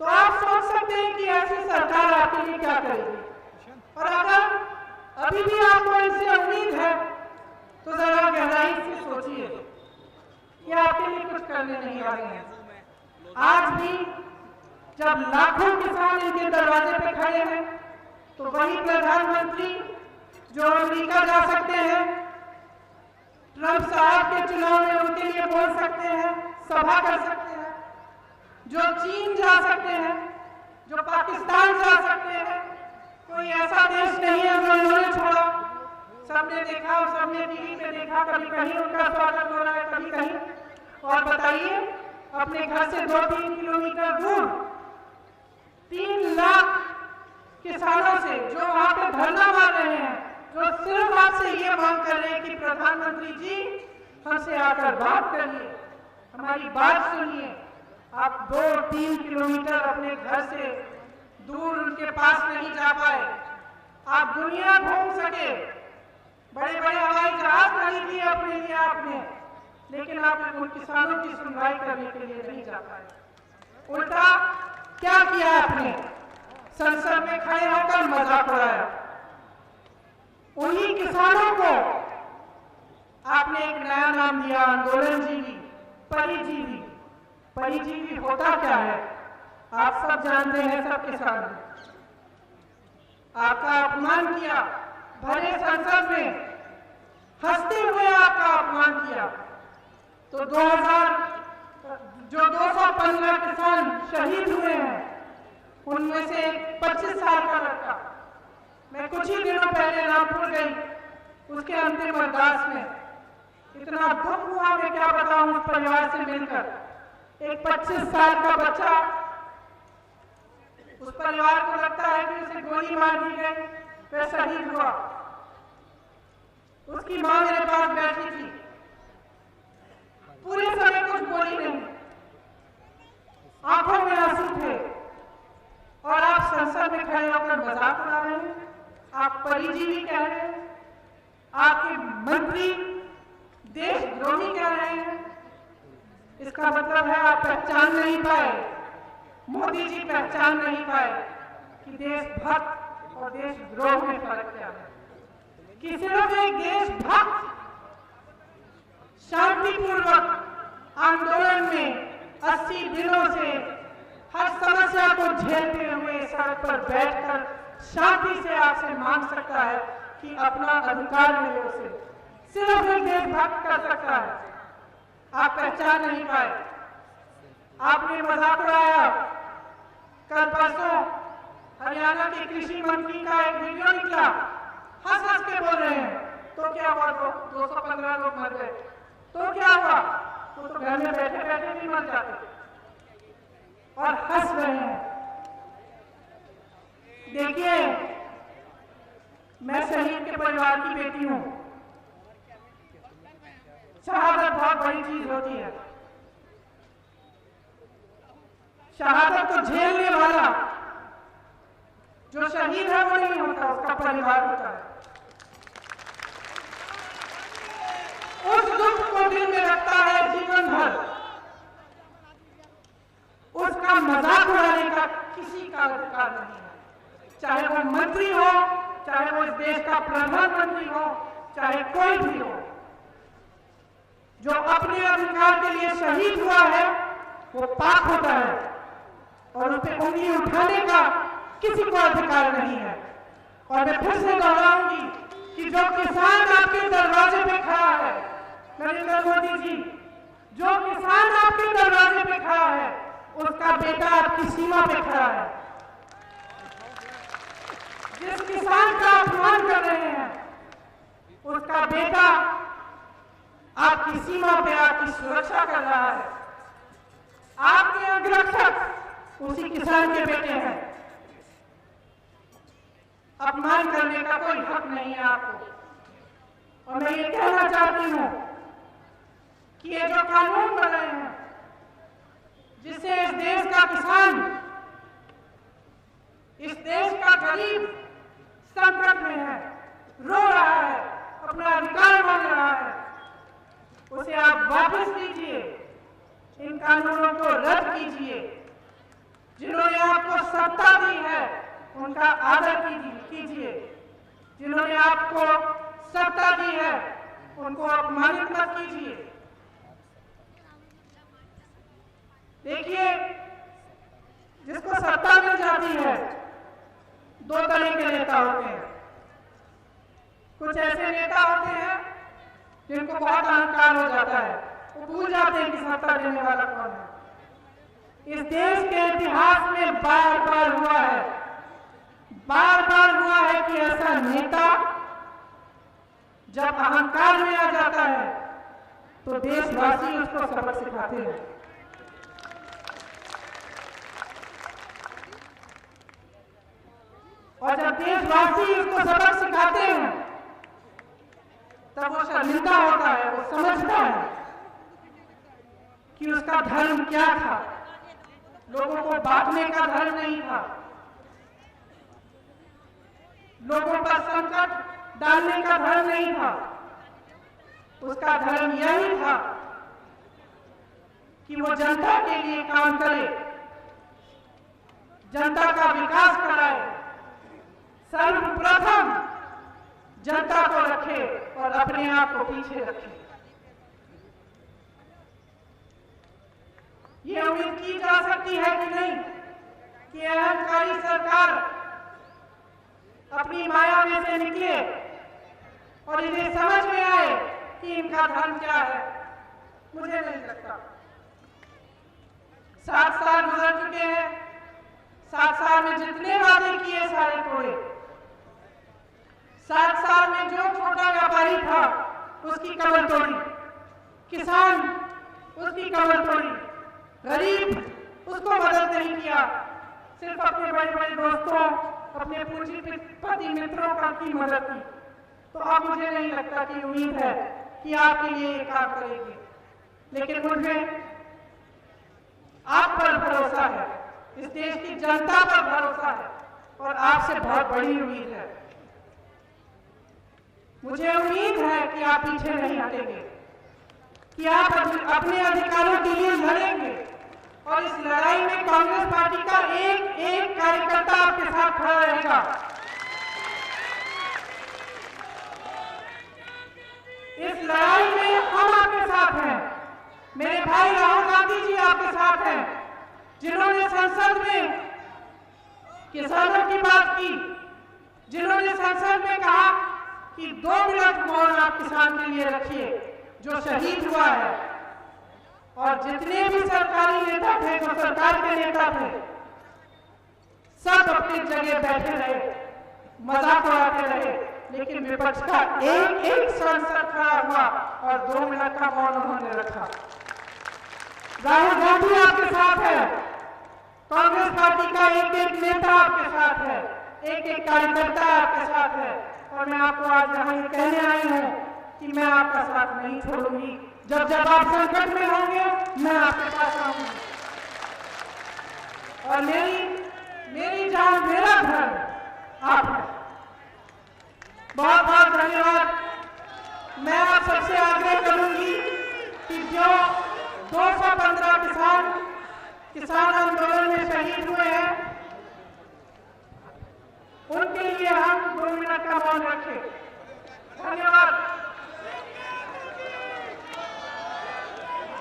तो आप सोच सकते हैं कि ऐसी सरकार आपके लिए क्या करेगी। और अगर अभी भी आपको इनसे उम्मीद है तो जरा गहराई से सोचिए कि आपके लिए कुछ करने नहीं वाले हैं। आज भी जब लाखों किसान इनके दरवाजे पे खड़े हैं तो वही प्रधानमंत्री जो अमेरिका जा सकते हैं, ट्रंप साहब के चुनाव में उनके लिए बोल सकते हैं, सभा कर सकते हैं, जो चीन जा सकते हैं, जो पाकिस्तान जा सकते हैं, कोई ऐसा देश नहीं है जो इन्होंने छोड़ा। सबने देखा और सबने टीवी पे देखा, कभी कहीं उनका स्वागत हो रहा है, कभी कहीं। और बताइए, अपने घर से 2-3 किलोमीटर दूर 3 लाख किसानों से जो वहां पे धरना मार रहे हैं, जो सिर्फ आपसे ये मांग कर रहे हैं कि प्रधानमंत्री जी हमसे आकर बात करिए, हमारी बात सुनिए। आप 2-3 किलोमीटर अपने घर से दूर उनके पास नहीं जा पाए। आप दुनिया घूम सके, बड़े बड़े हवाई जहाज खरीद लिए अपने लिए आपने, लेकिन आप उन किसानों की सुनवाई करने के लिए नहीं जा पाए। उल्टा क्या किया आपने? संसद में खड़े होकर मजाक उड़ाया। उन्हीं किसानों को आपने एक नया नाम दिया, आंदोलनजीवी, परिजीवी। परिजीवी होता क्या है आप सब जानते हैं, सब किसान। आपका अपमान किया, भरे संसद में हंसते हुए आपका अपमान किया। तो 215 किसान शहीद हुए हैं, उनमें से 25 साल का लड़का। मैं कुछ ही दिनों पहले रामपुर गई, उसके अंतिम अरदास में इतना दुख हुआ, मैं क्या बताऊं उस परिवार से मिलकर। एक 25 साल का बच्चा, उस परिवार को लगता है कि उसे गोली मार दी गई, वह शहीद हुआ। उसकी मां मेरे पास बैठी थी, पूरे समय कुछ बोली नहीं, आंखों में आंसू थे। और आप संसद में खड़े होकर मजाक उड़ा रहे हैं, आप परिजीवी कह रहे हैं, आपके मंत्री देशद्रोही कह रहे हैं। इसका मतलब है आप पहचान नहीं पाए, मोदी जी पहचान नहीं पाए कि देशभक्त और देशद्रोह में फर्क क्या है। कि सिर्फ एक देशभक्त शांतिपूर्वक आंदोलन में 80 दिनों से हर समस्या को झेलते हुए सड़क पर बैठकर शांति से आपसे मांग सकता है कि अपना अधिकार मिले उसे। सिर्फ एक देशभक्त कर सकता है। आप पहचान नहीं पाए, आपने मजाक उड़ाया। कल परसों हरियाणा के कृषि मंत्री का एक वीडियो निकला, हंस हंस के बोल रहे हैं। तो क्या हुआ? 215 लोग मर गए, तो क्या हुआ? वो तो घर में बैठे बैठे भी मर जाते, और हंस रहे हैं। देखिए, मैं शहीद के परिवार की बेटी हूं। शहादत बहुत बड़ी चीज होती है। शहादत को झेलने वाला जो शहीद है वो नहीं होता, उसका परिवार होता है। उस दुख को दिल में रखता है जीवन भर। उसका मजाक उड़ाने का किसी का अधिकार नहीं है, चाहे वो मंत्री हो, चाहे वो इस देश का प्रधानमंत्री हो, चाहे कोई भी हो। जो अपने अधिकार के लिए शहीद हुआ है वो पाक होता है, और उस पर उंगली उठाने का किसी को अधिकार नहीं है। और मैं फिर से दोहराऊंगी कि जो किसान आपके दरवाजे पे खड़ा है, नरेंद्र मोदी जी, जो किसान आपके दरवाजे पे खड़ा है, उसका बेटा आपकी सीमा पे खड़ा है। जिस किसान का अपमान कर रहे हैं, उसका बेटा आपकी सीमा पे आपकी सुरक्षा कर रहा है। आपके अंगरक्षक उसी किसान के बेटे हैं। अपमान करने का कोई हक नहीं है आपको। और मैं ये कहना चाहती हूं कि ये जो कानून बन रहे हैं, जिससे इस देश का किसान, इस देश का गरीब संकट में है, रो रहा है, अपना अधिकार मांग रहा है, उसे आप वापस लीजिए। इन कानूनों को रद्द कीजिए। जिन्होंने सत्ता दी है उनका आदर कीजिए। जिन्होंने आपको सत्ता दी है उनको अपमानित मत कीजिए। देखिए, जिसको सत्ता मिल जाती है, दो तरह के नेता होते हैं। कुछ ऐसे नेता होते हैं जिनको बहुत अहंकार हो जाता है, वो भूल जाते हैं कि सत्ता देने वाला कौन है। इस देश के इतिहास में बार बार हुआ है कि ऐसा नेता जब अहंकार में आ जाता है तो देशवासी उसको सबक सिखाते हैं। और जब देशवासी उसको सबक सिखाते हैं तब वो शर्मिंदा होता है, वो समझता है कि उसका धर्म क्या था। लोगों को बांटने का धर्म नहीं था, लोगों पर संकट डालने का धर्म नहीं था। उसका धर्म यही था कि वो जनता के लिए काम करे, जनता का विकास कराए, सर्वप्रथम जनता को रखे और अपने आप को पीछे रखे। ये उम्मीद की जा सकती है कि नहीं कि अहंकारी सरकार अपनी माया में से निकले और इन्हें समझ में आए कि इनका धर्म क्या है। मुझे नहीं लगता। 7 साल गुजर चुके हैं, 7 साल में जितने वादे किए सारे तोड़े। 7 साल में जो छोटा व्यापारी था उसकी कमर तोड़ी, किसान उसकी कमर तोड़ी, गरीब उसको मदद नहीं किया, सिर्फ अपने बड़े बड़े दोस्तों, अपने पूंजीपति मित्रों का की मदद की। तो अब मुझे नहीं लगता कि उम्मीद है कि आपके लिए ये काम करेंगे, लेकिन मुझे आप पर भरोसा है, इस देश की जनता पर भरोसा है और आपसे बहुत बड़ी उम्मीद है। मुझे उम्मीद है कि आप पीछे नहीं हटेंगे, कि आप अपने अधिकारों के लिए लड़ेंगे और इस लड़ाई में कांग्रेस पार्टी का एक एक कार्यकर्ता आपके साथ खड़ा रहेगा। इस लड़ाई में हम आपके साथ हैं। मेरे भाई राहुल गांधी जी आपके साथ हैं, जिन्होंने संसद में किसानों की बात की, जिन्होंने संसद में कहा कि 2 मिनट मौन आप किसान के लिए रखिए जो शहीद हुआ है। और जितने भी सरकारी नेता थे, जो सरकार के नेता थे, सब अपनी जगह बैठे रहे, मजाक उड़ाते रहे, लेकिन विपक्ष का एक एक सांसद खड़ा हुआ और 2 मिनट का मौन उन्होंने रखा। राहुल गांधी आपके साथ है, कांग्रेस पार्टी का एक एक नेता आपके साथ है, एक एक कार्यकर्ता आपके साथ है। और मैं आपको आज यहाँ ये कहने आई हूँ कि मैं आपका साथ नहीं छोड़ूंगी। जब जब आप संकट में होंगे मैं आपके पास आऊंगी। और मेरी जान, मेरा धर्म आप है। बहुत बहुत धन्यवाद। मैं आप सबसे आग्रह करूंगी कि जो 215 किसान आंदोलन में शहीद हुए हैं उनके लिए हम 2 मिनट का मौन रखें। धन्यवाद।